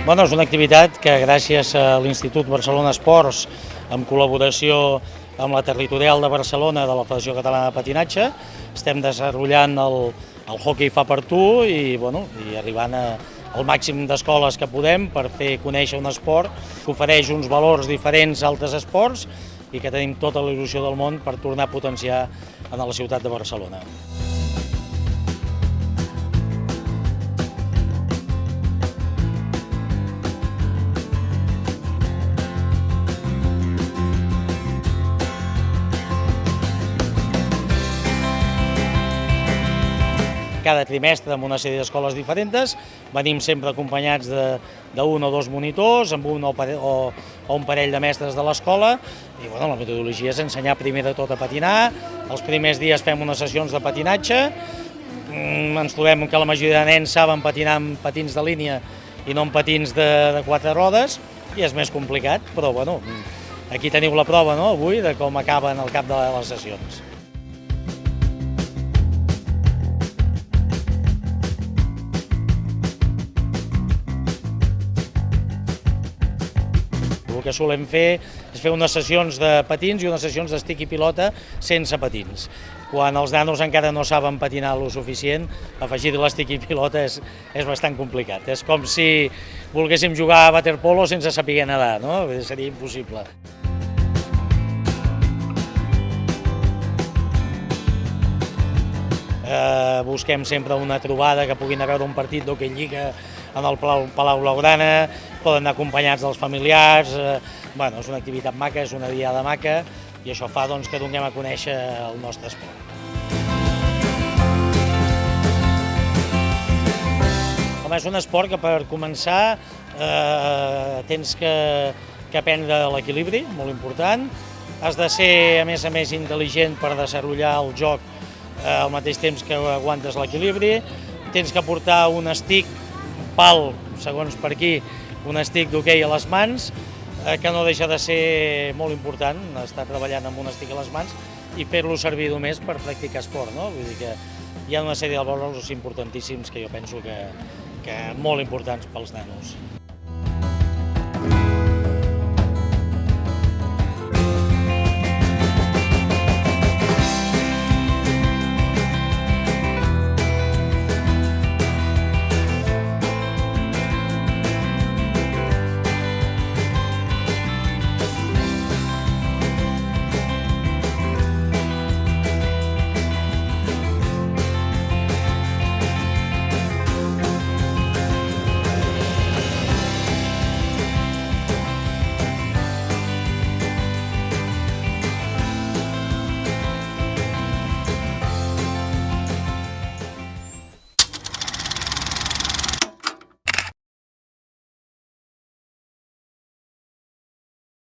Bueno, és una activitat que gràcies a l'Institut Barcelona Esports, en col·laboració amb la Territorial de Barcelona de la Federació Catalana de Patinatge, estem desenvolupant el hoquei fa per tu i arribant al màxim d'escoles que podem per fer conèixer un esport que ofereix uns valors diferents a altres esports i que tenim tota la il·lusió del món per tornar a potenciar a la ciutat de Barcelona. Cada trimestre amb una sèrie d'escoles diferents, venim sempre acompanyats d'un o dos monitors, amb un o un parell de mestres de l'escola, i la metodologia és ensenyar primer de tot a patinar. Els primers dies fem unes sessions de patinatge, ens trobem que la majoria de nens saben patinar amb patins de línia i no amb patins de quatre rodes, i és més complicat, però aquí teniu la prova avui de com acaben al cap de les sessions. El que solem fer és fer unes sessions de patins i unes sessions d'estic i pilota sense patins. Quan els nanos encara no saben patinar lo suficient, afegir l'estic i pilota és bastant complicat. És com si volguéssim jugar a waterpolo sense saber nedar, no? Seria impossible. Busquem sempre una trobada que puguin anar a veure un partit d'hoquei lliga en el Palau Blaugrana, poden anar acompanyats dels familiars, és una activitat maca, és una diada maca i això fa que donem a conèixer el nostre esport. És un esport que per començar tens que aprendre l'equilibri, molt important, has de ser a més intel·ligent per desenvolupar el joc al mateix temps que aguantes l'equilibri, tens que portar un estic, un pal, segons per aquí, un estic d'hoquei a les mans, que no deixa de ser molt important, estar treballant amb un estic a les mans i fer-lo servir només per practicar esport, no? Vull dir que hi ha una sèrie de valors importantíssims que jo penso que molt importants pels nanos.